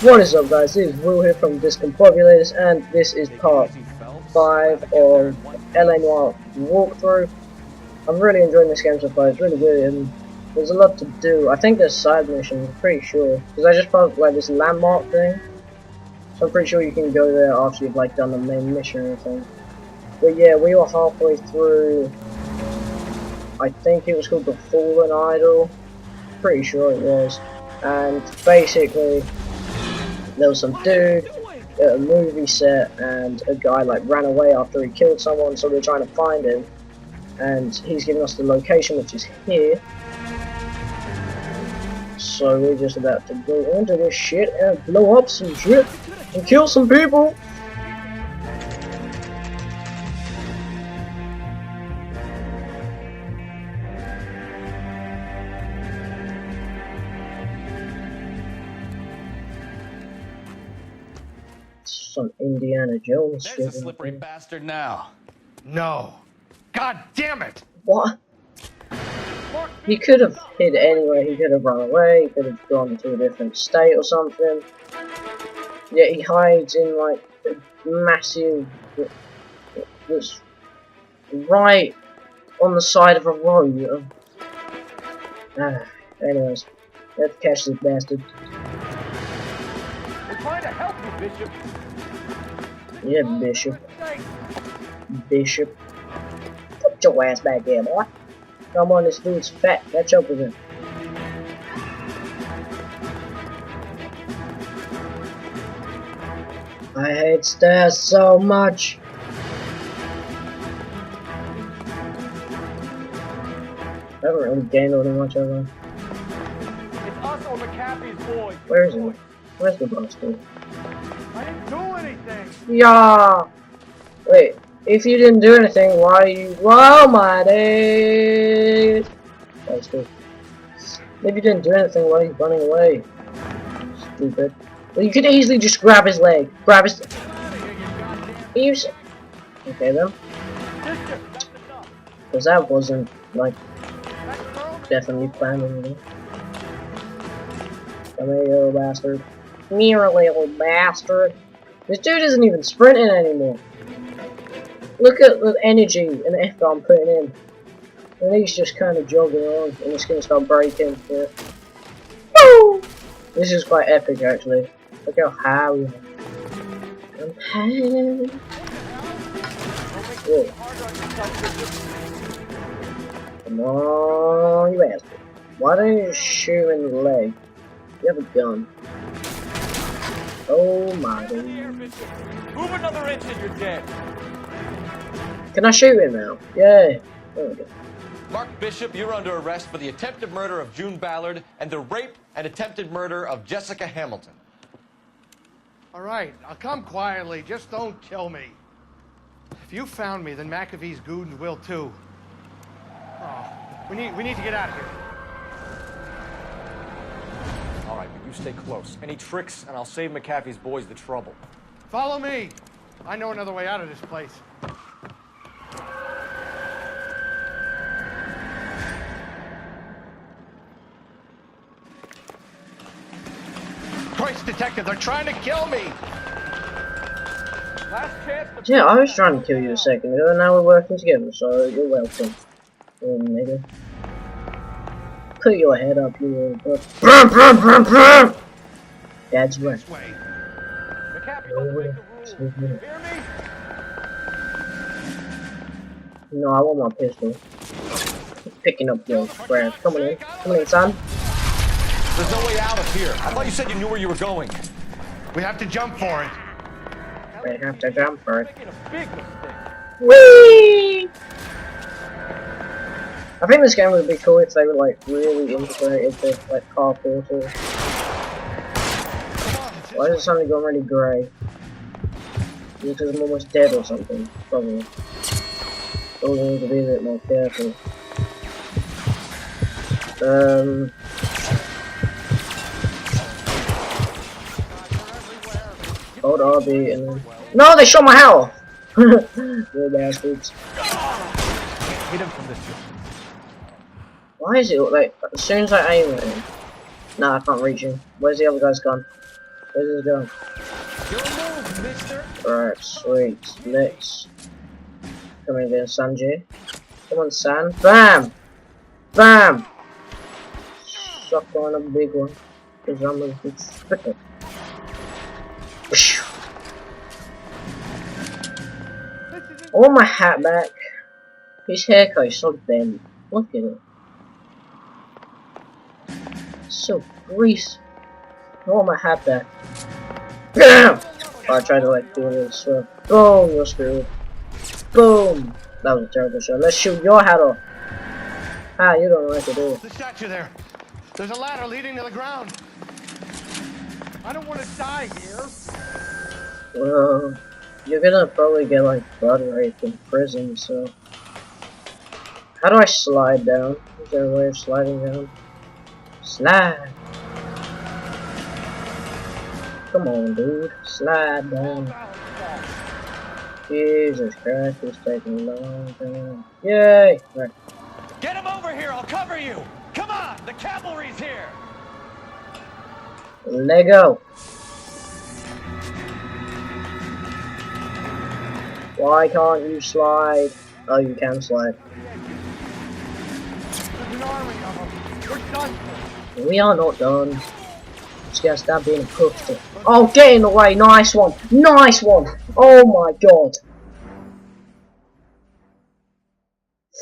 What is up, guys? This is Will here from Discompopulators, and this is part 5 of LA Noire walkthrough. I'm really enjoying this game so far. It's really good, and there's a lot to do. I think there's side missions, I'm pretty sure, because I just found like this landmark thing, so I'm pretty sure you can go there after you've like done the main mission or anything. But yeah, we were halfway through. I think it was called the Fallen Idol. Pretty sure it was, and basically there was some dude at a movie set, and a guy like ran away after he killed someone, so we're trying to find him, and he's giving us the location, which is here. So we're just about to go into this shit and blow up some shit and kill some people. Some Indiana Jones shit. There's a slippery bastard now. No. God damn it! What? He could have hid anywhere. He could have run away. He could have gone to a different state or something. Yet he hides in like a massive, that's right on the side of a road. Anyways, let's catch this bastard. We're trying to help you, Bishop. Yeah, Bishop. Put your ass back there, boy. Come on, this dude's fat. Catch up with him. I hate stairs so much. I haven't really gained all that much of them. It's us or McAfee's boys. Where is he? Where's the bastard? I didn't do anything. Yeah. Wait. If you didn't do anything, why are you? Whoa, my days! Bastard. If you didn't do anything, why are you running away? Stupid. Well, you could easily just grab his leg. Grab his. Use. Okay then. Because that wasn't like definitely planning it. Come here, you little bastard. Come here, little bastard. This dude isn't even sprinting anymore. Look at the energy and effort I'm putting in. And he's just kind of jogging on, and it's going to start breaking. Yeah. Woo! This is quite epic, actually. Look how high we are. I'm high. Whoa. Come on, you bastard. Why don't you shoot in the leg? You have a gun. Oh my god. Move another inch and you're dead. Can I shoot him now? Yay. There we go. Mark Bishop, you're under arrest for the attempted murder of June Ballard and the rape and attempted murder of Jessica Hamilton. All right, I'll come quietly. Just don't kill me. If you found me, then McAfee's goons will too. Oh, we need to get out of here. All right, but you stay close. Any tricks, and I'll save McAfee's boys the trouble. Follow me. I know another way out of this place. Christ, detective, they're trying to kill me. Last chance. Yeah, I was trying to kill you a second ago, and now we're working together, so you're welcome. Nigga. Put your head up, you little butt. That's right. McAfee doesn't make the rules. You hear me? No, I want my pistol. Picking up your crap. Come on in. Come on in, son. There's no way out of here. I thought you said you knew where you were going. We have to jump for it. We have to jump for it. Making a big mistake. Whee! I think this game would be cool if they were like really integrated into like car portals. Why is it suddenly going really grey? Because I'm almost dead or something, probably. So we need to be a bit more careful. Hold RB and then... No, they shot my health! Little bastards. Hit him from this distance. Why is it like as soon as I aim at him? Nah, I can't reach him. Where's the other guy's gone? Where's this going? Your move, mister. Alright, sweet. Let's come in there, Sanjay. Come on, San. Bam! Bam! Suck on a big one. Because I'm a big spitter. I want my hat back. His haircut is so bent. Look at it. It's so greasy. I want my hat back. BAM! Oh, I tried to like do a little swirl. Boom, you're screwed. Boom! That was a terrible shot. Let's shoot your hat off. Ah, you don't know what to do. The statue there. There's a ladder leading to the ground. I don't want to die here. Well, you're gonna probably get like blood raped in prison, so. How do I slide down? Is there a way of sliding down? Slide! Come on, dude. Slide down. Jesus Christ, it's taking a long time. Yay! Right. Get him over here. I'll cover you. Come on. The cavalry's here. Lego! Why can't you slide? Oh, you can slide. There's an army of them. We're done. We are not done. Just gotta stop being a pussy. Oh, get in the way! Nice one! Nice one! Oh my god!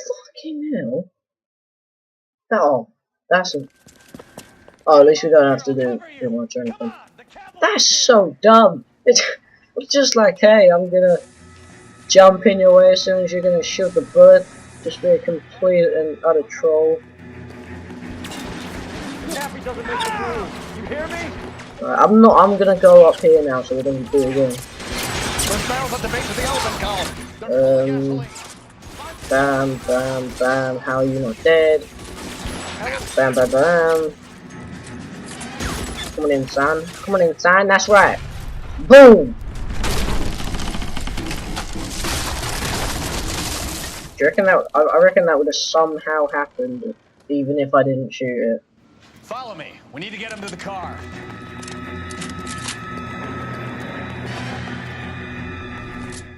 Fucking hell! Oh, that's a. Oh, at least we don't have to do too much or anything. That's so dumb! It's just like, hey, I'm gonna jump in your way as soon as you're gonna shoot the bullet. Just be a complete and utter troll. Cappy doesn't make the move. You hear me? I'm not. I'm gonna go up here now, so we don't do it again. There's barrels at the base of the elephant column. Bam, bam, bam. How are you not dead? Bam, bam, bam. Come on in, son. Come on in, son. That's right. Boom. Do you reckon that? I reckon that would have somehow happened, even if I didn't shoot it. Follow me. We need to get him to the car.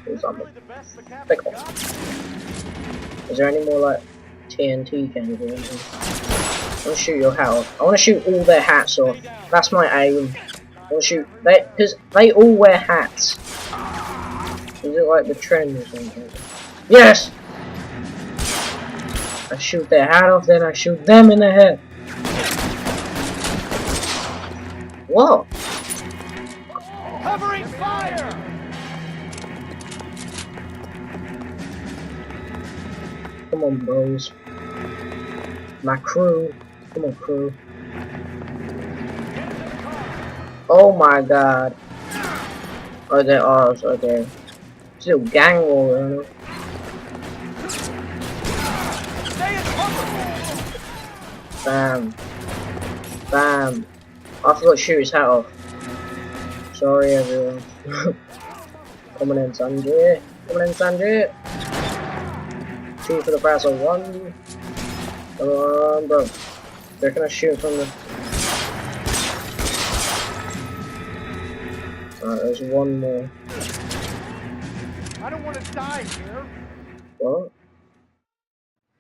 Is there any more like TNT cans or anything? I want to shoot your hat off. I want to shoot all their hats off. That's my aim. I want to shoot because they all wear hats. Is it like the trend or something? Yes. I shoot their hat off, then I shoot them in the head. What? Covering fire! Come on, bros. My crew. Come on, crew. Oh my god. Oh, they're ours. Okay. Still gang war, you know? Bam. Bam. I forgot to shoot his hat off. Sorry, everyone. Coming in, Sanjay. Coming in, Sanjay. 2 for the price of 1. Come on, bro. They're gonna shoot from the. Alright, there's one more. I don't want to die here. What?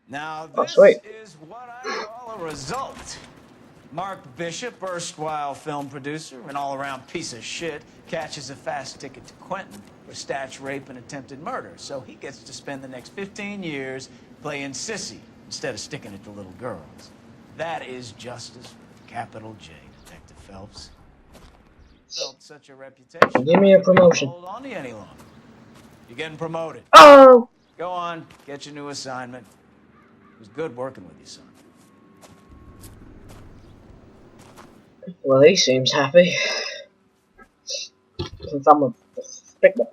Now Oh, this sweet. is what I call a result. Mark Bishop, erstwhile film producer and all-around piece of shit, catches a fast ticket to Quentin for snatch, rape, and attempted murder. So he gets to spend the next 15 years playing sissy instead of sticking it to little girls. That is justice with a capital J, Detective Phelps. Built such a reputation. Give me a promotion. Hold on to you any longer. You're getting promoted. Oh! Go on, get your new assignment. It was good working with you, son. Well, he seems happy. Since I'm a stickler.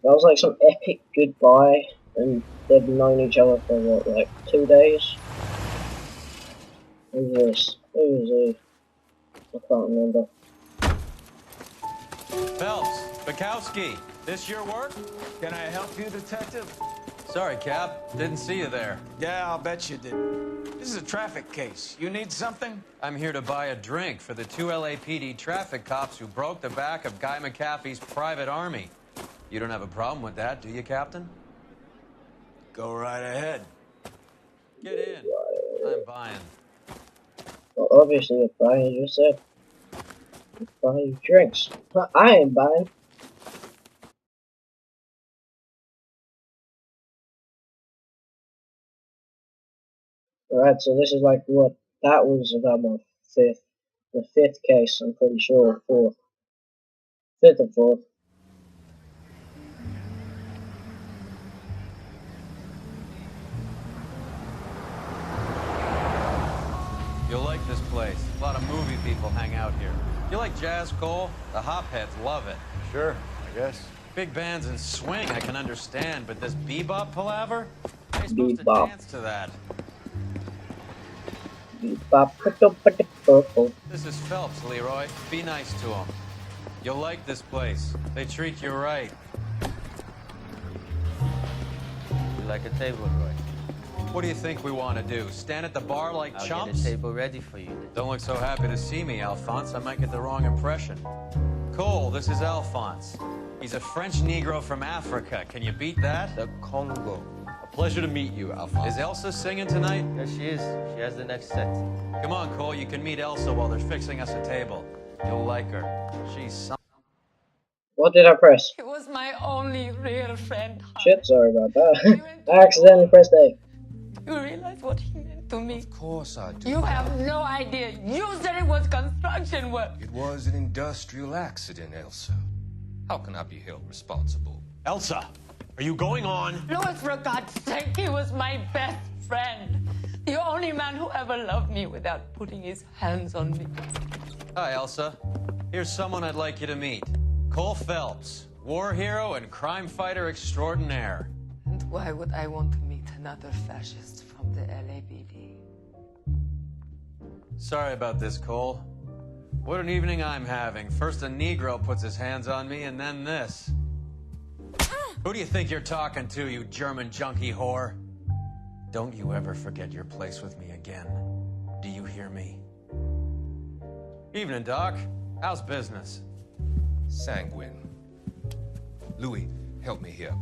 That was like some epic goodbye, and they'd known each other for what, like 2 days? Who's this? Who is he? I can't remember. Phelps, Bukowski, this your work? Can I help you, detective? Sorry, Cap. Didn't see you there. Yeah, I'll bet you did. This is a traffic case. You need something? I'm here to buy a drink for the 2 LAPD traffic cops who broke the back of Guy McAfee's private army. You don't have a problem with that, do you, Captain? Go right ahead. Get in. I'm buying. Well, obviously you're buying, you said. You're buying drinks. I ain't buying. Alright, so this is like what, that was about my the fifth case, I'm pretty sure, fourth. Fifth or fourth. You'll like this place. A lot of movie people hang out here. You like jazz, Cole? The hopheads love it. Sure, I guess. Big bands and swing I can understand, but this bebop palaver? How are you supposed to Bebop. dance to that? This is Phelps, Leroy. Be nice to him. You'll like this place. They treat you right. You like a table, Roy? What do you think we want to do? Stand at the bar like I'll chumps? get a table ready for you. Don't look so happy to see me, Alphonse. I might get the wrong impression. Cole, this is Alphonse. He's a French Negro from Africa. Can you beat that? The Congo. A pleasure to meet you, Alphonse. Is Elsa singing tonight? Yes, she is. She has the next set. Come on, Cole. You can meet Elsa while they're fixing us a table. You'll like her. She's some... What did I press? He was my only real friend. Shit, sorry about that. I accidentally pressed A. You realize what he meant to me? Of course I do. You have no idea. You said it was construction work. It was an industrial accident, Elsa. How can I be held responsible? Elsa, are you going on? Louis, for God's sake, he was my best friend. The only man who ever loved me without putting his hands on me. Hi, Elsa. Here's someone I'd like you to meet. Cole Phelps, war hero and crime fighter extraordinaire. And why would I want to meet another fascist from the LAPD? Sorry about this, Cole. What an evening I'm having. First a Negro puts his hands on me, and then this. Who do you think you're talking to, you German junkie whore? Don't you ever forget your place with me again. Do you hear me? Evening, Doc. How's business? Sanguine. Louis, help me here.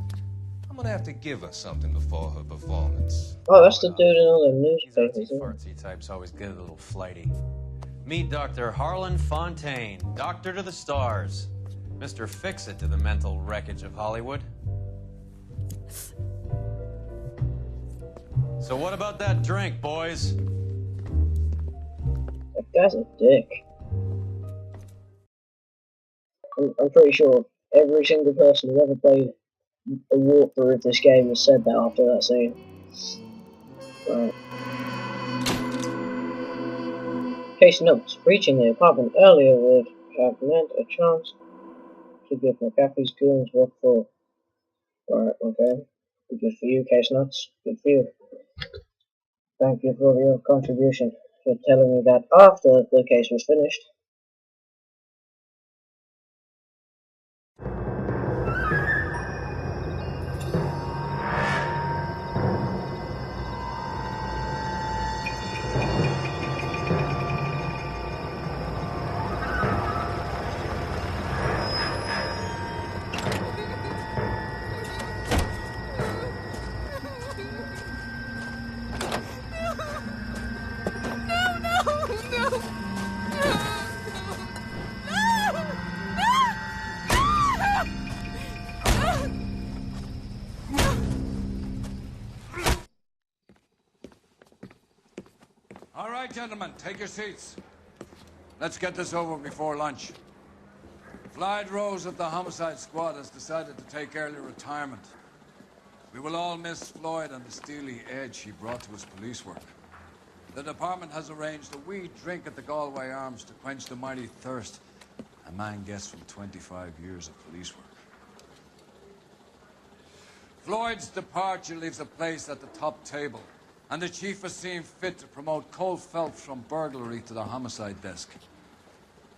I'm gonna have to give her something before her performance. Oh, that's the dude in all the These newspapers, artsy isn't it? fartsy types always get a little flighty. Meet Dr. Harlan Fontaine, doctor to the stars. Mr. Fix-It to the mental wreckage of Hollywood. So what about that drink, boys? That guy's a dick. I'm pretty sure every single person who ever played a walkthrough of this game has said that after that scene. Right. Case notes. Reaching the apartment earlier would have meant a chance to give McAfee's goons what for. Right, okay. Good for you, case notes. Good for you. Thank you for your contribution, for telling me that after the case was finished. All right, gentlemen, take your seats. Let's get this over before lunch. Floyd Rose of the Homicide Squad has decided to take early retirement. We will all miss Floyd and the steely edge he brought to his police work. The department has arranged a wee drink at the Galway Arms to quench the mighty thirst a man gets from 25 years of police work. Floyd's departure leaves a place at the top table, and the chief has seen fit to promote Cole Phelps from burglary to the homicide desk.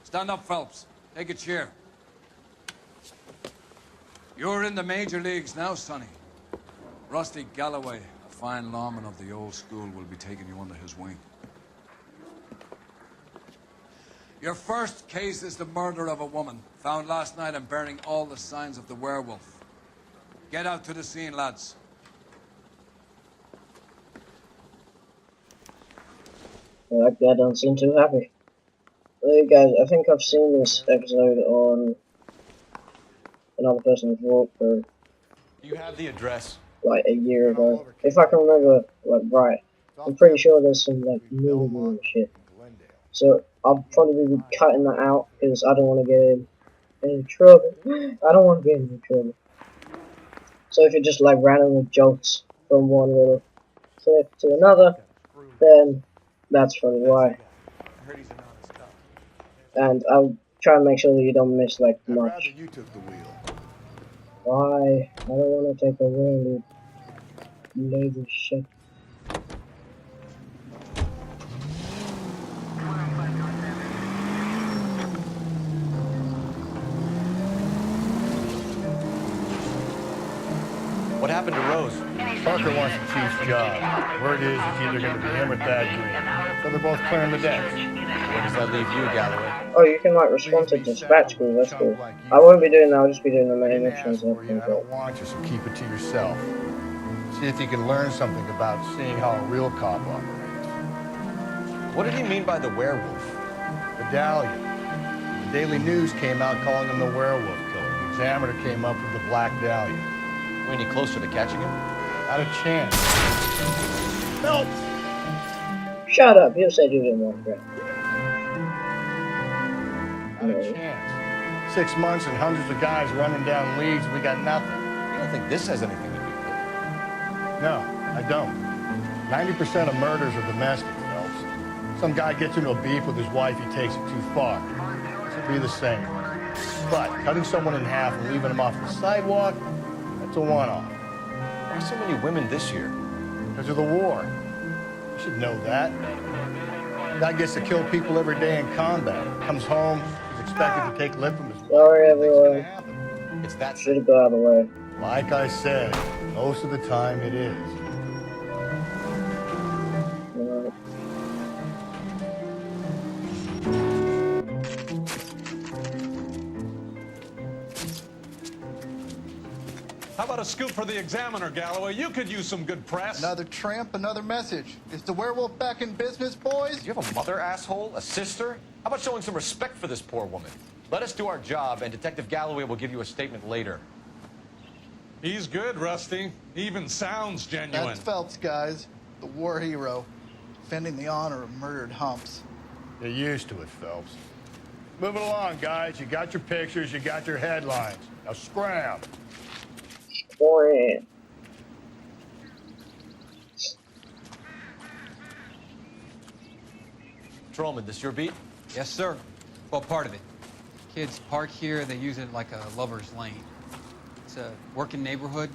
Stand up, Phelps. Take a chair. You're in the major leagues now, Sonny. Rusty Galloway, a fine lawman of the old school, will be taking you under his wing. Your first case is the murder of a woman, found last night and bearing all the signs of the werewolf. Get out to the scene, lads. That guy don't seem too happy. Hey guys, I think I've seen this episode on another person's walkthrough You have the address. like a year ago. If I can remember like right. I'm pretty sure there's some like nudity and shit. So I'll probably be cutting that out because I don't want to get in any trouble. I don't want to get in any trouble. So if it just like randomly jumps from one little clip to another, then that's probably why. And I'll try and make sure that you don't miss like much. You took the wheel. Why? I don't want to take a wheel, you lazy shit. What happened to Rose? Parker wants the chief's job. Word is it's either going to be him or Thad Green. So they're both clearing the decks. Where does that leave you, Galloway? Oh, you can like respond to dispatch calls, that's cool. I won't be doing that, I'll just be doing the main missions and everything. I don't want you, so keep it to yourself. See if you can learn something about seeing how a real cop operates. What did he mean by the werewolf? Medallion. The Daily News came out calling him the werewolf killer. The Examiner came up with the Black Dahlia. Any closer to catching him? Not a chance. Help! Shut up, you said you didn't want that. Not a chance. 6 months and hundreds of guys running down leads, we got nothing. You don't think this has anything to do with it? No, I don't. 90% of murders are domestic, Phelps. Some guy gets into a beef with his wife, he takes it too far. This will be the same. But cutting someone in half and leaving them off the sidewalk, that's a one-off. Why so many women this year? Because of the war. You should know that. Guy gets to kill people every day in combat. Comes home, he's expected to take lip from his wife. Sorry, everyone. It's that Should go out of the way. Like I said, most of the time it is. Alright. How about a scoop for the Examiner, Galloway? You could use some good press. Another tramp, another message. Is the werewolf back in business, boys? Do you have a mother, asshole? A sister? How about showing some respect for this poor woman? Let us do our job, and Detective Galloway will give you a statement later. He's good, Rusty. He even sounds genuine. That's Phelps, guys. The war hero. Defending the honor of murdered humps. You're used to it, Phelps. Move it along, guys. You got your pictures, you got your headlines. Now scram. Boy. Patrolman, this your beat? Yes, sir. Well, part of it. Kids park here, they use it like a lover's lane. It's a working neighborhood.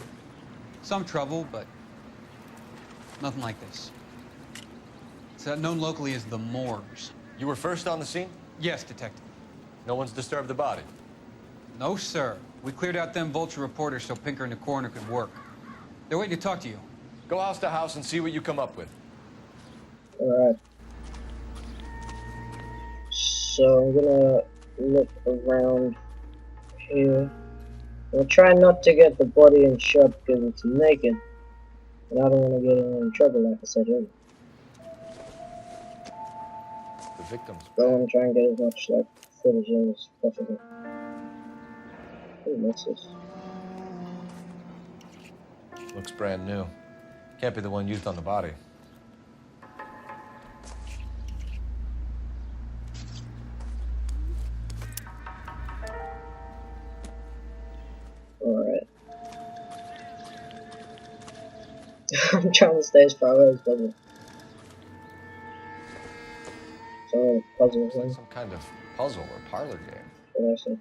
Some trouble, but nothing like this. It's known locally as the Moors. You were first on the scene? Yes, Detective. No one's disturbed the body? No, sir. We cleared out them vulture reporters so Pinker and the coroner could work. They're waiting to talk to you. Go house to house and see what you come up with. Alright. So I'm gonna look around here. I'll try not to get the body in shot because it's naked. And I don't want to get in any trouble, like I said earlier. The victims. I want to try and get as much like footage in as possible. What's this? Looks brand new. Can't be the one used on the body. Alright. I'm trying to stay as far away as possible. Some puzzle It's like some kind of puzzle or parlor game. What I say?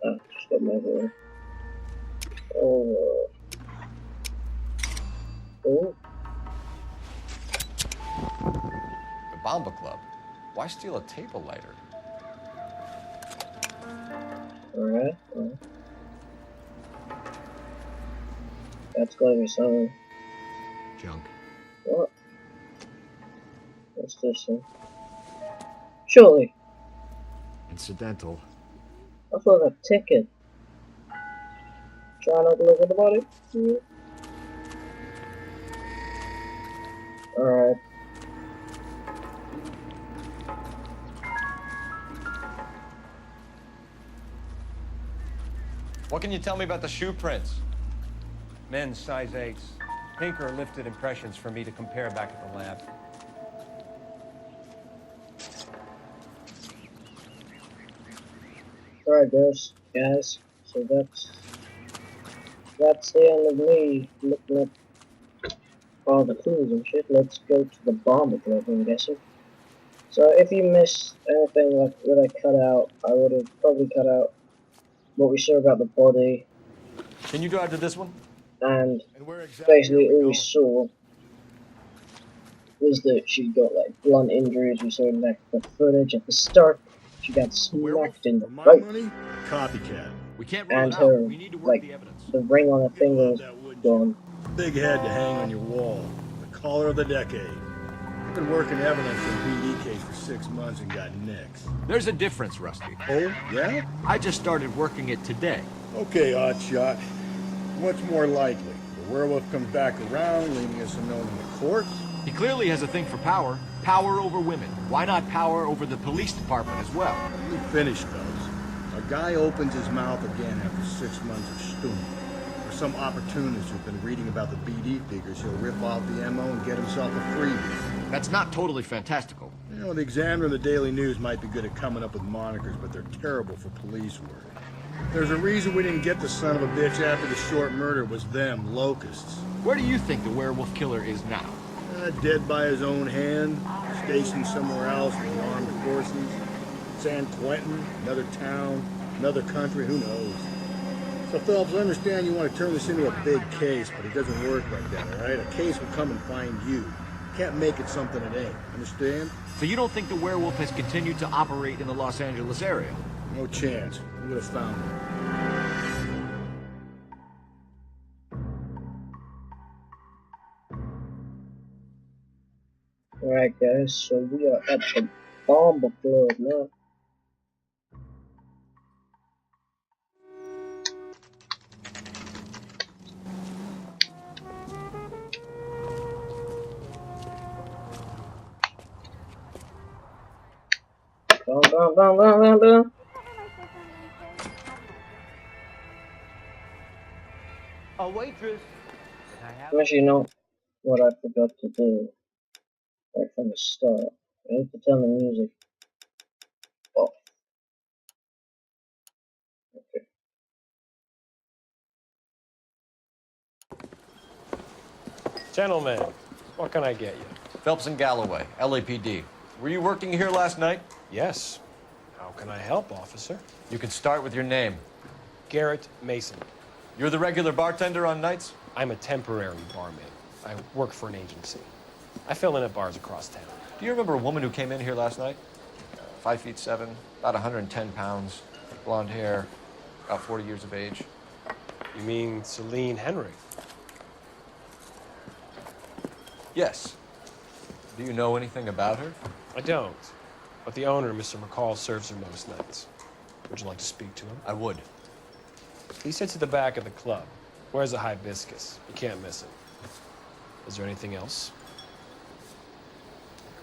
Oh, just got my boy. Oh. Bomba Club. Why steal a table lighter? Alright. That's gotta be something. Junk. What? What's this one? Surely. Incidental. I thought a ticket. Try not to look at the body. Yeah. Alright. What can you tell me about the shoe prints? Men's size 8s. Pinker lifted impressions for me to compare back at the lab. Alright, guys. So that's the end of me looking at all the clues and shit. Let's go to the Bomber Club, I'm guessing. So if you missed anything like that I cut out, I would have probably cut out what we saw about the body. Can you drive to this one? And where exactly basically are we all we going? saw was that she got like blunt injuries. We saw in like the footage at the start. She got smacked in the For my throat, money, copycat. We can't rule and it her out. We need to work like the evidence. the ring on her finger was gone. Big head to hang on your wall. The caller of the decade. I've been working evidence in a BD case for 6 months and got nicks. There's a difference, Rusty. Oh, yeah? I just started working it today. Okay, Oddshot. What's more likely? The werewolf comes back around, leaving us unknown in the court? He clearly has a thing for power. Power over women. Why not power over the police department as well? Let me finish, fellas. A guy opens his mouth again after 6 months of stewing. For some opportunist who's been reading about the BD figures, he'll rip off the MO and get himself a freebie. That's not totally fantastical. You know, the Examiner and the Daily News might be good at coming up with monikers, but they're terrible for police work. There's a reason we didn't get the son of a bitch after the short murder was them, locusts. Where do you think the werewolf killer is now? Dead by his own hand, stationed somewhere else with armed forces. San Quentin, another town, another country, who knows? So Phelps, I understand you want to turn this into a big case, but it doesn't work like that, all right? A case will come and find you. Can't make it something it ain't, understand? So you don't think the werewolf has continued to operate in the Los Angeles area? No chance. We would have found him. Alright guys, so we are at the Bomber Club now. Bum. A waitress. Actually, you know what I forgot to do right from the start. I need to turn the music off. Okay. Gentlemen, what can I get you? Phelps and Galloway, LAPD. Were you working here last night? Yes. How can I help, officer? You can start with your name. Garrett Mason. You're the regular bartender on nights? I'm a temporary barmaid. I work for an agency. I fill in at bars across town. Do you remember a woman who came in here last night? 5'7", about 110 pounds, blonde hair, about 40 years of age. You mean Celine Henry? Yes. Do you know anything about her? I don't. But the owner, Mr. McCall, serves her most nights. Would you like to speak to him? I would. He sits at the back of the club. Wears a hibiscus. You can't miss it. Is there anything else?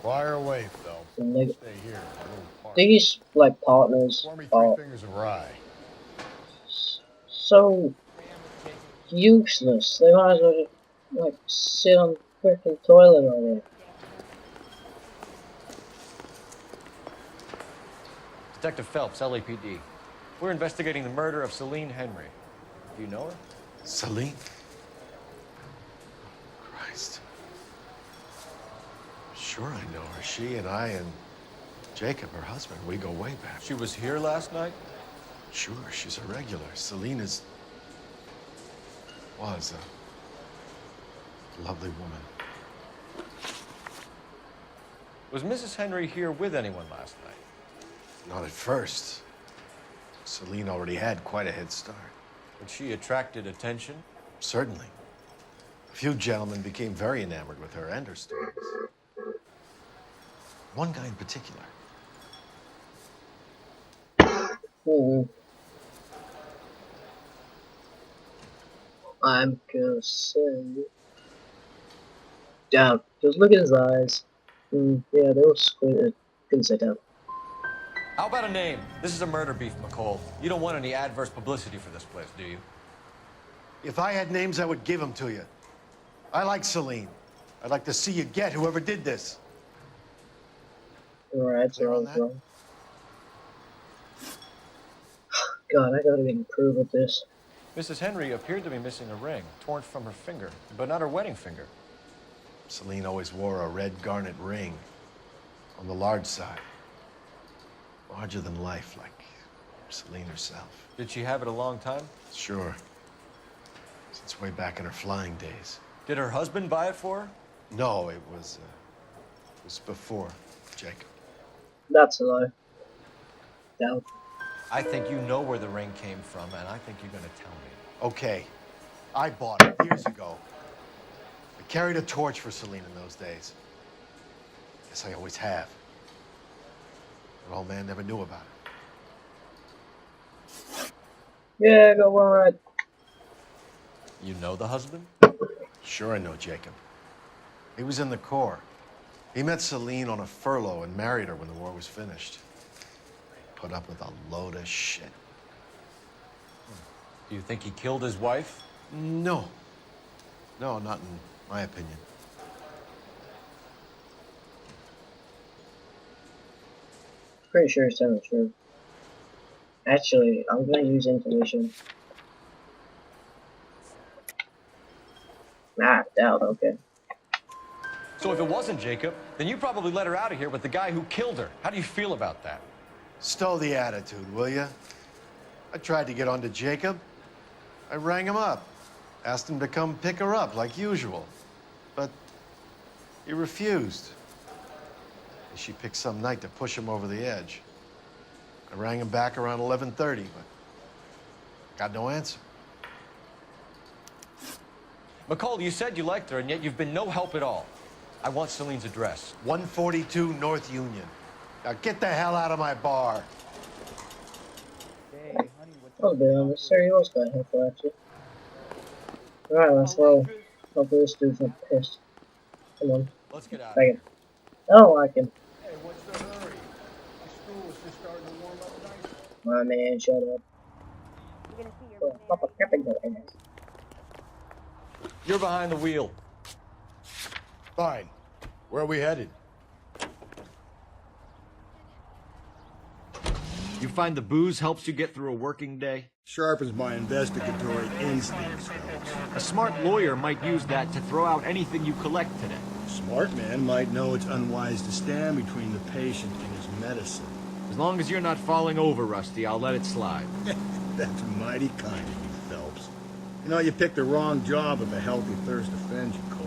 Fire away, Phelps. Stay here. These like partners Pour me are 3 fingers of rye. so useless. They might as well just like sit on the freaking toilet all day. Detective Phelps, LAPD. We're investigating the murder of Celine Henry. Do you know her? Celine? Christ. Sure I know her. She and I and Jacob, her husband, we go way back. She was here last night? Sure, she's a regular. Celine was a lovely woman. Was Mrs. Henry here with anyone last night? Not at first. Celine already had quite a head start. And she attracted attention? Certainly. A few gentlemen became very enamored with her and her stories. One guy in particular. I'm gonna say... Down. Just look at his eyes. Yeah, they were squinted. Couldn't say down. How about a name? This is a murder beef, McCall. You don't want any adverse publicity for this place, do you? If I had names, I would give them to you. I like Celine. I'd like to see you get whoever did this. Alright, so I was wrong. God, I gotta improve at this. Mrs. Henry appeared to be missing a ring, torn from her finger, but not her wedding finger. Celine always wore a red garnet ring on the large side. Larger than life, like Celine herself. Did she have it a long time? Sure. Since way back in her flying days. Did her husband buy it for her? No, it was before Jacob. That's a lie. Doubt. I think you know where the ring came from, and I think you're gonna tell me. Okay. I bought it years ago. I carried a torch for Celine in those days. Guess I always have. But old man never knew about it. Yeah, go one right. You know the husband? Sure I know Jacob. He was in the Corps. He met Celine on a furlough and married her when the war was finished. Put up with a load of shit. Do you think he killed his wife? No. No, not in my opinion. Pretty sure it's telling the truth. Actually, I'm gonna use intuition. Ah, doubt, okay. So if it wasn't Jacob, then you probably let her out of here with the guy who killed her. How do you feel about that? Stow the attitude, will ya? I tried to get onto Jacob. I rang him up. Asked him to come pick her up, like usual. But he refused. She picked some night to push him over the edge. I rang him back around 11:30, but got no answer. McCall, you said you liked her, and yet you've been no help at all. I want Celine's address. 142 North Union. Now get the hell out of my bar. I'll be honest, sir, he was quite helpful, actually. Alright, let's roll. Hopefully this dude's not pissed. Come on. Let's get out. Bang it. I don't like him. Hey, what's the hurry? The school is just starting to warm up nice. My man, shut up. Oh, pop a cap in your ass. You're behind the wheel. Fine. Where are we headed? You find the booze helps you get through a working day? Sharpens my investigatory instincts, Phelps. A smart lawyer might use that to throw out anything you collect today. A smart man might know it's unwise to stand between the patient and his medicine. As long as you're not falling over, Rusty, I'll let it slide. That's mighty kind of you, Phelps. You know, you picked the wrong job if a healthy thirst offends you, Cole.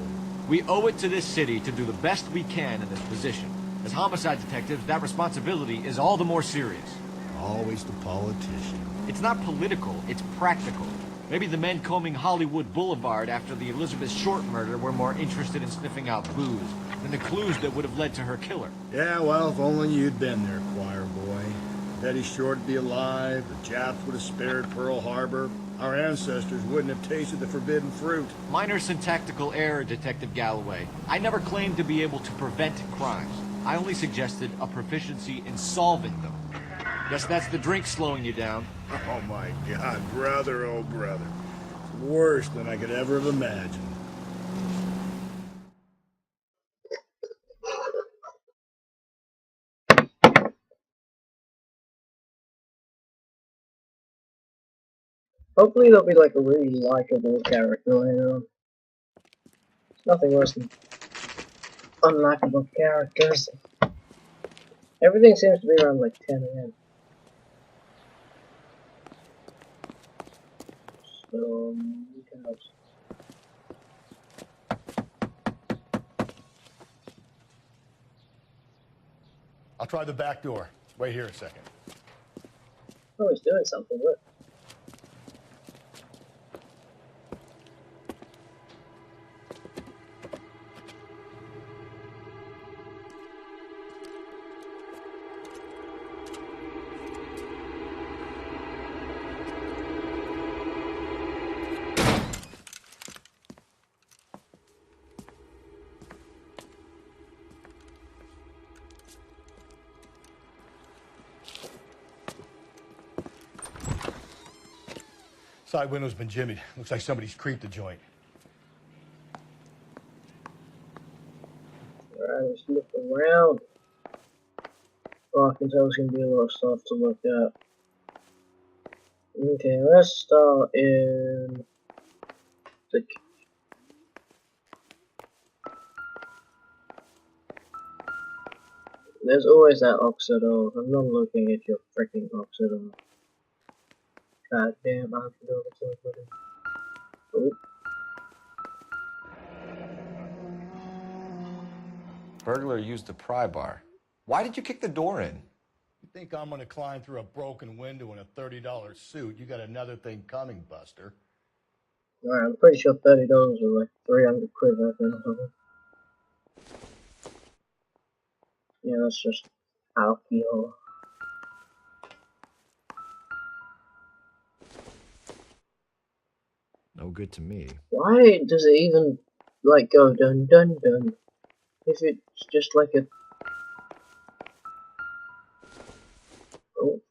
We owe it to this city to do the best we can in this position. As homicide detectives, that responsibility is all the more serious. Always the politician. It's not political, it's practical. Maybe the men combing Hollywood Boulevard after the Elizabeth Short murder were more interested in sniffing out booze than the clues that would have led to her killer. Yeah, well, if only you'd been there, choir boy. Betty Short would be alive, the Japs would have spared Pearl Harbor, our ancestors wouldn't have tasted the forbidden fruit. Minor syntactical error, Detective Galloway. I never claimed to be able to prevent crimes. I only suggested a proficiency in solving them. Guess that's the drink slowing you down. Oh my God, brother, oh brother. It's worse than I could ever have imagined. Hopefully there'll be like a really likable character later on. There's nothing worse than unlikable characters. Everything seems to be around like 10 AM. So, we can hope. I'll try the back door. Wait here a second. Oh, he's doing something. Look. Side window's been jimmied. Looks like somebody's creeped the joint. Alright, let's look around. Oh, I can tell there's gonna be a lot of stuff to look at. Okay, let's start in the. There's always that Oxidol. I'm not looking at your freaking Oxidol. God damn, I have to go to somebody. Oh. Burglar used a pry bar. Why did you kick the door in? You think I'm gonna climb through a broken window in a $30 suit? You got another thing coming, Buster. Alright, I'm pretty sure $30 was like 300 quid back then or something. Yeah, that's just alcohol. No good to me. Why does it even like go dun dun dun if it's just like a. Oh.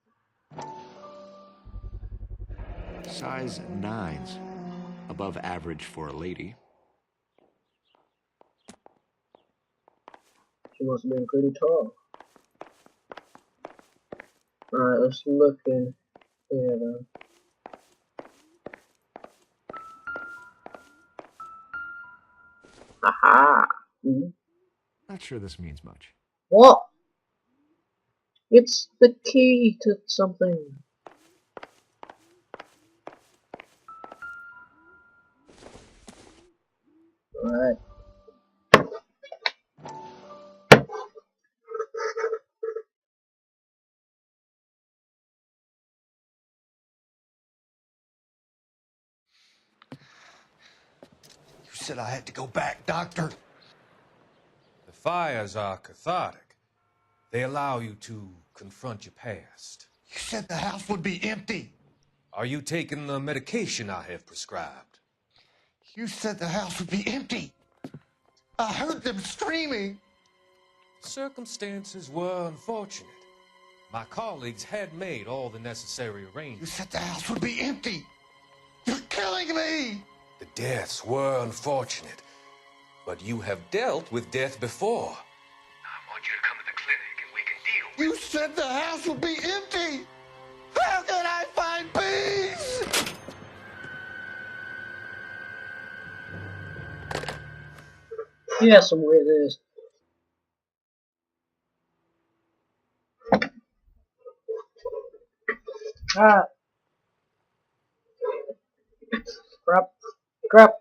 Size 9s. Above average for a lady. She must have been pretty tall. Alright, let's look in here then. Haha! Not sure this means much. What? It's the key to something. Alright. You said I had to go back, Doctor. The fires are cathartic. They allow you to confront your past. You said the house would be empty. Are you taking the medication I have prescribed? You said the house would be empty. I heard them screaming. Circumstances were unfortunate. My colleagues had made all the necessary arrangements. You said the house would be empty. You're killing me. The deaths were unfortunate, but you have dealt with death before. I want you to come to the clinic and we can deal. You said the house would be empty. How can I find peace? Yeah, some weird is. Ah. Crap. Crap.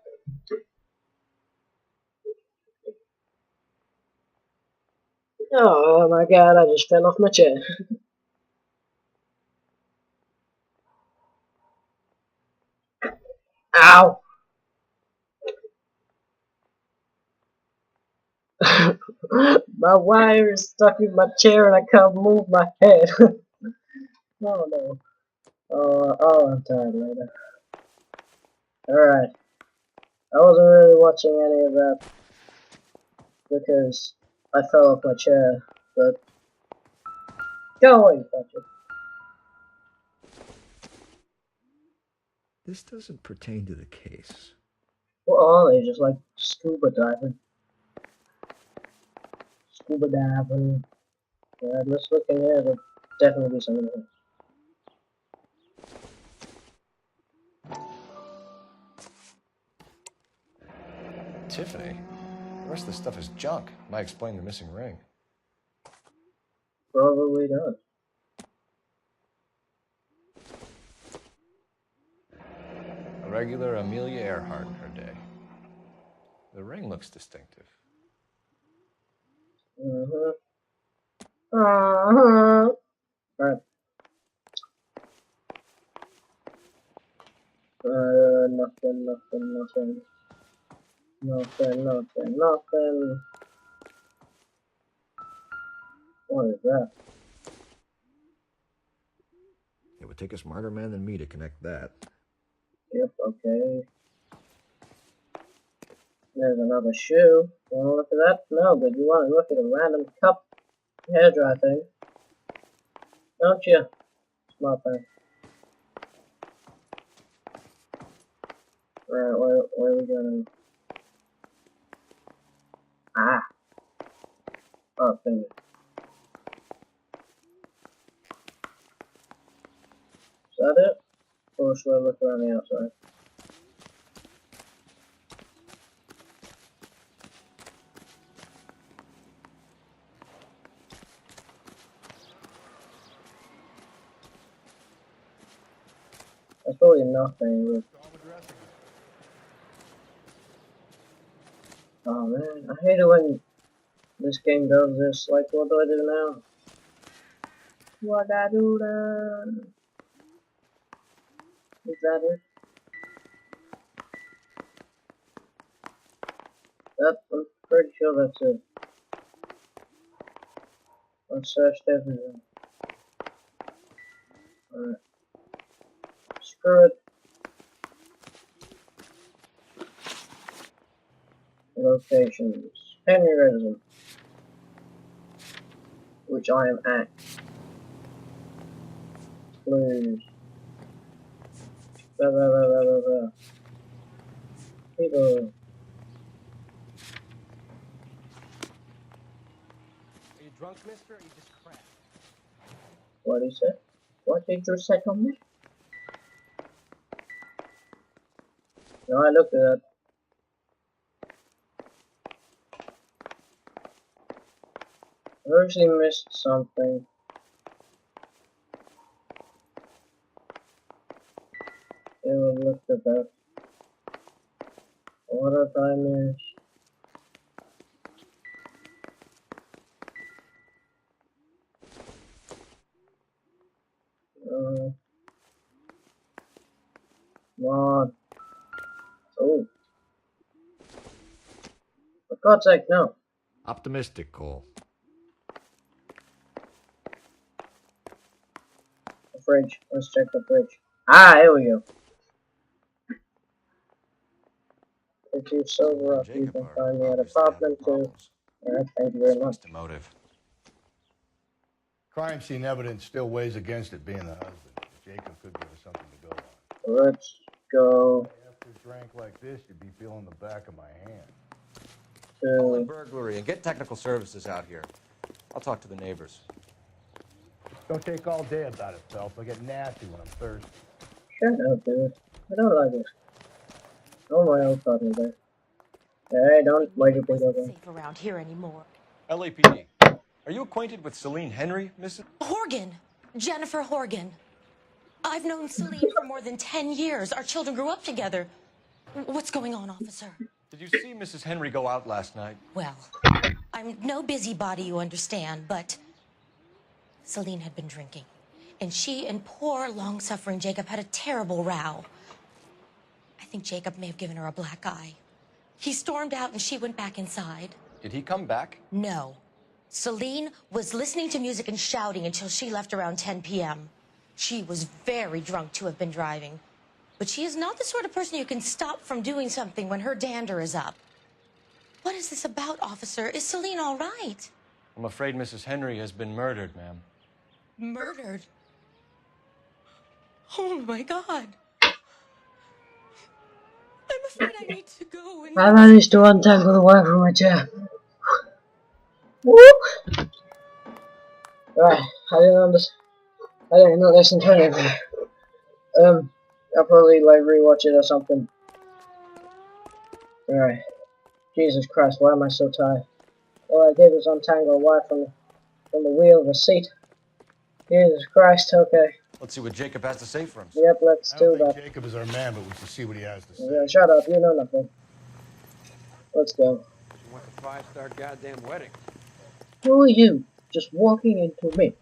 Oh my god, I just fell off my chair. Ow! My wire is stuck in my chair and I can't move my head. Oh no. Oh, I'm tired later. Alright. I wasn't really watching any of that because I fell off my chair, but go away, Patrick. This doesn't pertain to the case. What are they? Just like scuba diving? Scuba diving. Alright, let's look in here. There'll definitely be something else. Tiffany? The rest of the stuff is junk. Might explain the missing ring. Probably not. A regular Amelia Earhart in her day. The ring looks distinctive. Alright. Nothing. What is that? It would take a smarter man than me to connect that. Yep, okay. There's another shoe. You wanna look at that? No, but you wanna look at a random cup hairdryer thing. Don't you? Smart thing. Right, where are we going? Ah! Oh, finger. Is that it? Or should I look around the outside? That's probably nothing. Oh man, I hate it when this game does this. Like, what do I do now? What I do then? Is that it? I'm pretty sure that's it. I've searched everything. Alright. Screw it. Locations. Henry residence. Which I am at. Clues. Blah blah blah blah blah blah. People. Are you drunk, mister, or are you just crap? What is it? What did you say to me? No, I looked at that. I actually missed something. Yeah, I looked at that. What if I missed? Come on. Oh. For God's sake, no. Optimistic, Cole. The fridge. Let's check the fridge. Ah, here we go. If you sober up, you can find me at apartment 2. Alright, thank you very much. Motive. Crime scene evidence still weighs against it being the husband. Jacob could give us something to go on. Let's go. After a drink like this, you'd be feeling the back of my hand. Call in burglary and get technical services out here. I'll talk to the neighbors. Don't take all day about it, Phelps. I get nasty when I'm thirsty. Shut up, dude. I don't like this. Oh my own fucking there. Hey, don't why you think of it. Safe around here anymore. LAPD. Are you acquainted with Celine Henry, Mrs. Horgan. Jennifer Horgan. I've known Celine for more than 10 years. Our children grew up together. What's going on, officer? Did you see Mrs. Henry go out last night? Well, I'm no busybody, you understand, but Celine had been drinking. And she and poor, long-suffering Jacob had a terrible row. I think Jacob may have given her a black eye. He stormed out and she went back inside. Did he come back? No. Celine was listening to music and shouting until she left around 10 p.m. She was very drunk to have been driving. But she is not the sort of person you can stop from doing something when her dander is up. What is this about, officer? Is Celine all right? I'm afraid Mrs. Henry has been murdered, ma'am. Murdered? Oh, my God. I'm afraid I need to go and... I managed to untangle the wire from my chair. Whoop! Right, I didn't listen to anything. I'll probably like rewatch it or something. Alright. Jesus Christ, why am I so tired? All I did was untangle a wire from the wheel of the seat. Jesus Christ, okay. Let's see what Jacob has to say for himself. Yep, let's do that. Jacob is our man, but we should see what he has to say. Yeah, shut up, you know nothing. Let's go. She wants a 5-star goddamn wedding. Who are you? just walking into me.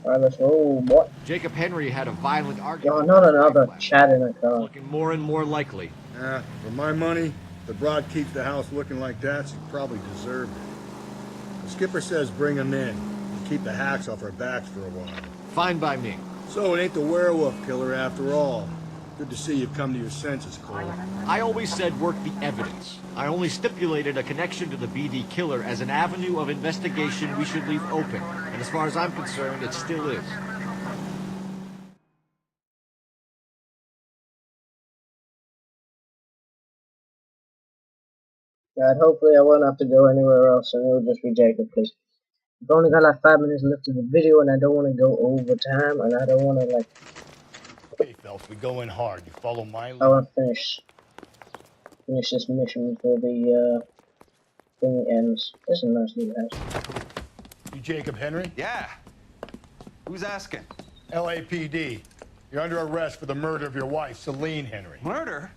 Alright, let's roll, boy. Jacob Henry had a violent Oh, argument. not another chat in a car. Looking more and more likely. For my money, the broad keeps the house looking like that, she probably deserved it. The skipper says bring him in and keep the hacks off our backs for a while. Fine by me. So it ain't the werewolf killer after all. Good to see you've come to your senses, Cole. I always said work the evidence. I only stipulated a connection to the BD killer as an avenue of investigation we should leave open. And as far as I'm concerned, it still is. God, hopefully I won't have to go anywhere else and it'll just be Jacob, because I've only got like 5 minutes left of the video and I don't want to go over time and I don't want to like... Okay, Phelps, we go in hard. You follow my lead. I want to finish this mission before the thing ends. This is a nice little house. You Jacob Henry? Yeah. Who's asking? LAPD. You're under arrest for the murder of your wife, Celine Henry. Murder?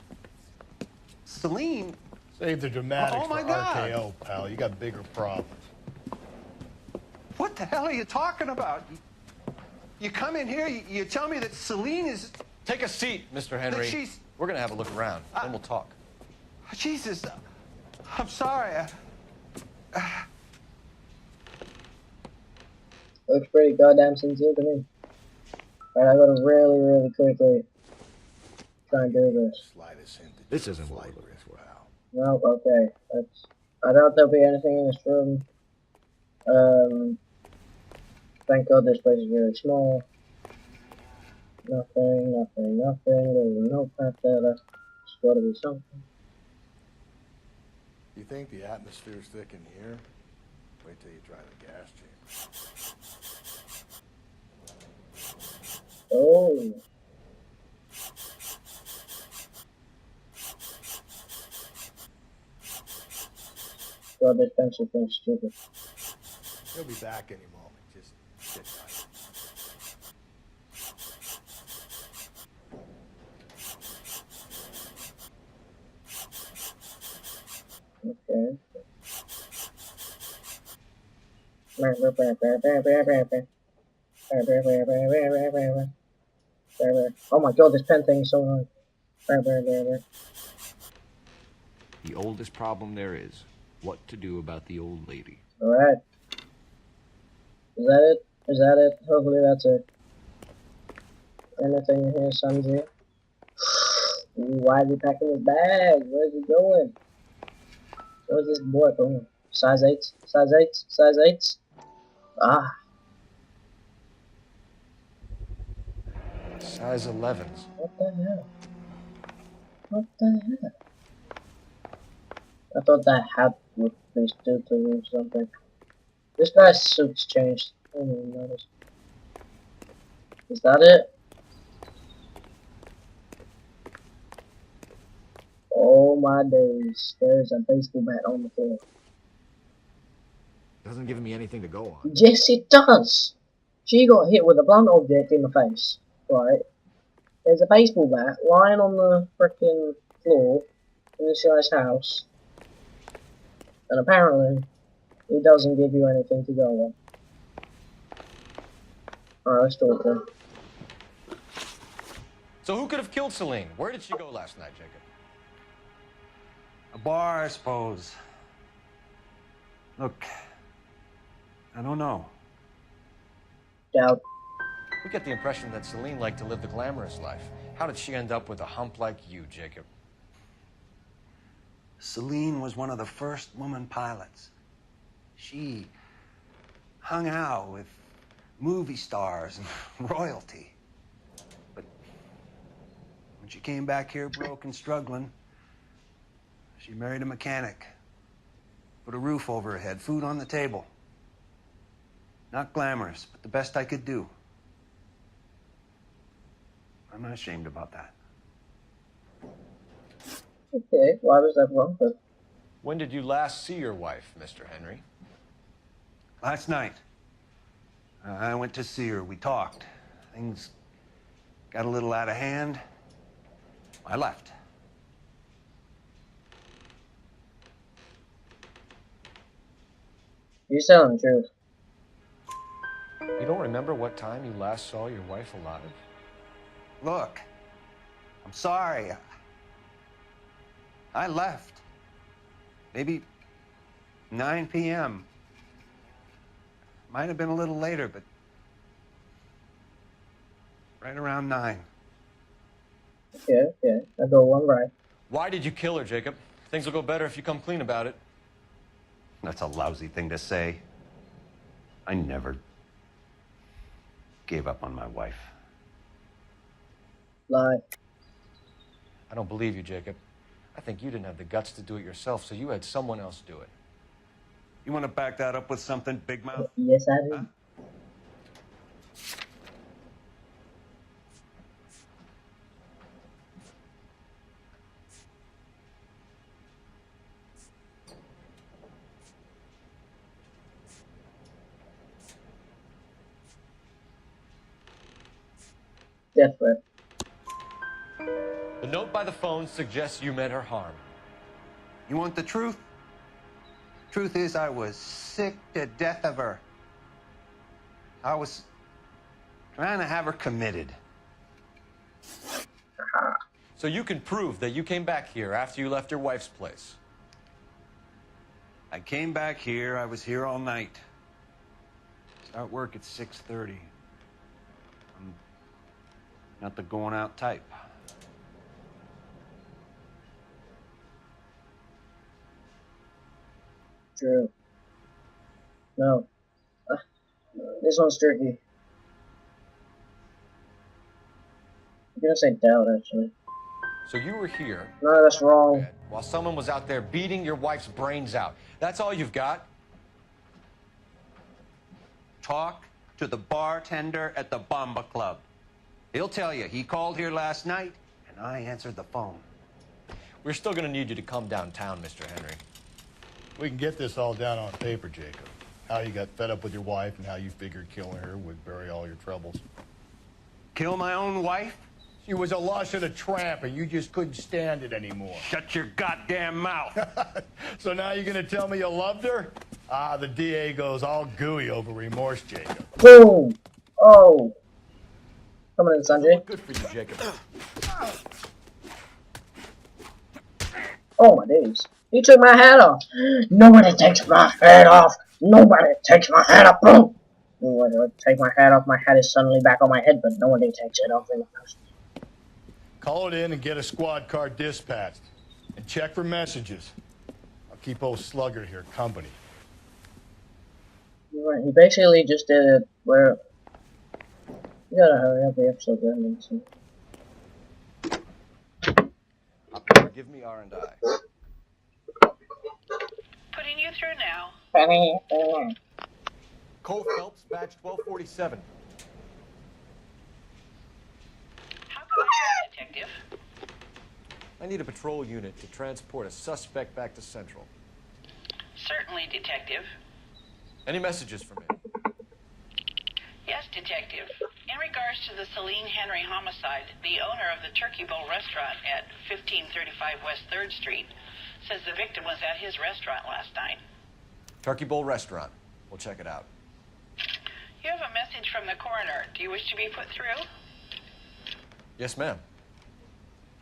Celine? Save the dramatics Oh, my for God. RKO, pal. You got bigger problems. What the hell are you talking about? You come in here, you tell me that Celine is... Take a seat, Mr. Henry. she's- We're gonna have a look around, then we'll talk. Jesus, I'm sorry. Looks pretty goddamn sincere to me. Alright, I gotta really, really quickly try and do this. This isn't what we're looking for. No, okay. I doubt there'll be anything in this room. Thank God this place is really small. Nothing. There's a notepad there. That's gotta be something. You think the atmosphere's thick in here? Wait till you try the gas chamber. Oh. God, this pencil thing's stupid. He'll be back any moment. Just sit tight. Okay. Oh my God, this pen thing is so annoying. The oldest problem there is what to do about the old lady. Alright. Is that it? Is that it? Hopefully that's it. Anything in here, Sanji? Why is he packing his bag? Where's he going? Where's this boy going? Size 8? Size 8? Size 8? Ah. Size 11s. What the hell? What the hell? I thought that hat would be still to or something. This guy's suit's changed. I didn't even notice. Is that it? Oh my days. There's a baseball bat on the floor. Doesn't give me anything to go on. Yes, it does. She got hit with a blunt object in the face. Right. There's a baseball bat lying on the frickin' floor in this guy's house. And apparently, it doesn't give you anything to go on. Alright, let's talk then. So who could have killed Celine? Where did she go last night, Jacob? A bar, I suppose. Look, I don't know. Doubt. We get the impression that Celine liked to live the glamorous life. How did she end up with a hump like you, Jacob? Celine was one of the first woman pilots. She hung out with movie stars and royalty. But when she came back here broke and struggling, she married a mechanic. Put a roof over her head, food on the table. Not glamorous, but the best I could do. I'm not ashamed about that. Okay, why was that wrong? But When did you last see your wife, Mr. Henry? Last night, I went to see her. We talked. Things got a little out of hand. I left. you're telling the truth. You don't remember what time you last saw your wife alive? Look, I'm sorry. I left. Maybe 9 p.m. Might have been a little later, but right around 9. Okay, I got one right. Why did you kill her, Jacob? Things will go better if you come clean about it. That's a lousy thing to say. I never gave up on my wife. Lie. I don't believe you, Jacob. I think you didn't have the guts to do it yourself, so you had someone else do it. You want to back that up with something, Big Mouth? Yes, I do. Huh? Death threat. The note by the phone suggests you meant her harm. You want the truth? Truth is, I was sick to death of her. I was trying to have her committed. So you can prove that you came back here after you left your wife's place. I came back here. I was here all night. Start work at 6:30. I'm not the going out type. True. No. This one's tricky. I'm gonna say doubt, actually. So you were here No, that's wrong. while someone was out there beating your wife's brains out. That's all you've got? Talk to the bartender at the Bomba Club. He'll tell you he called here last night, and I answered the phone. We're still going to need you to come downtown, Mr. Henry. We can get this all down on paper, Jacob. How you got fed up with your wife and how you figured killing her would bury all your troubles. Kill my own wife? She was a lush and a tramp, and you just couldn't stand it anymore. Shut your goddamn mouth. So now you're gonna tell me you loved her? Ah, the DA goes all gooey over remorse, Jacob. Boom! Oh! Come on in, Sanjay. Good for you, Jacob. Oh my days. He took my hat off. Nobody takes my hat off. Nobody takes my hat off. Boom! Nobody would take my hat off. My hat is suddenly back on my head, but nobody takes it off. Call it in and get a squad car dispatched. And check for messages. I'll keep old Slugger here company. Right, he basically just did it where... You gotta hurry up, the episode's ending soon. Give me R&I. Putting you through now. Cole Phelps, badge 1247. How can I help, Detective? I need a patrol unit to transport a suspect back to Central. Certainly, Detective. Any messages for me? Yes, Detective. In regards to the Celine Henry homicide, the owner of the Turkey Bowl restaurant at 1535 West 3rd Street says the victim was at his restaurant last night. Turkey Bowl Restaurant. We'll check it out. You have a message from the coroner. Do you wish to be put through? Yes, ma'am.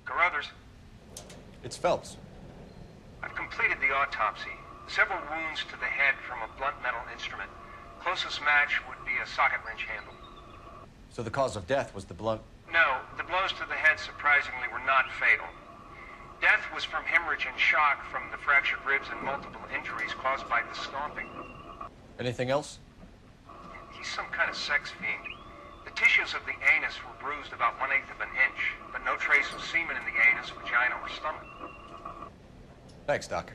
Carruthers, It's Phelps. I've completed the autopsy. Several wounds to the head from a blunt metal instrument. Closest match would be a socket wrench handle. So the cause of death was the blunt... No, the blows to the head surprisingly were not fatal. Death was from hemorrhage and shock from the fractured ribs and multiple injuries caused by the stomping. Anything else? He's some kind of sex fiend. The tissues of the anus were bruised about 1/8 of an inch, but no trace of semen in the anus, vagina, or stomach. Thanks, Doc.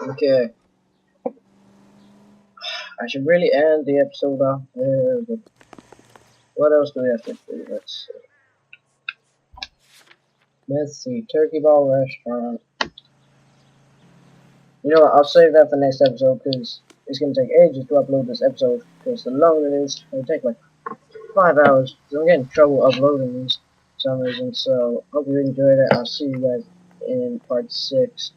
Okay. I should really end the episode off there, but what else do we have to do? Let's see. Turkey Ball Restaurant. You know what? I'll save that for next episode because it's going to take ages to upload this episode because the longer it is, it'll take like 5 hours. So I'm getting in trouble uploading these. some reason. So hope you enjoyed it. I'll see you guys in part 6.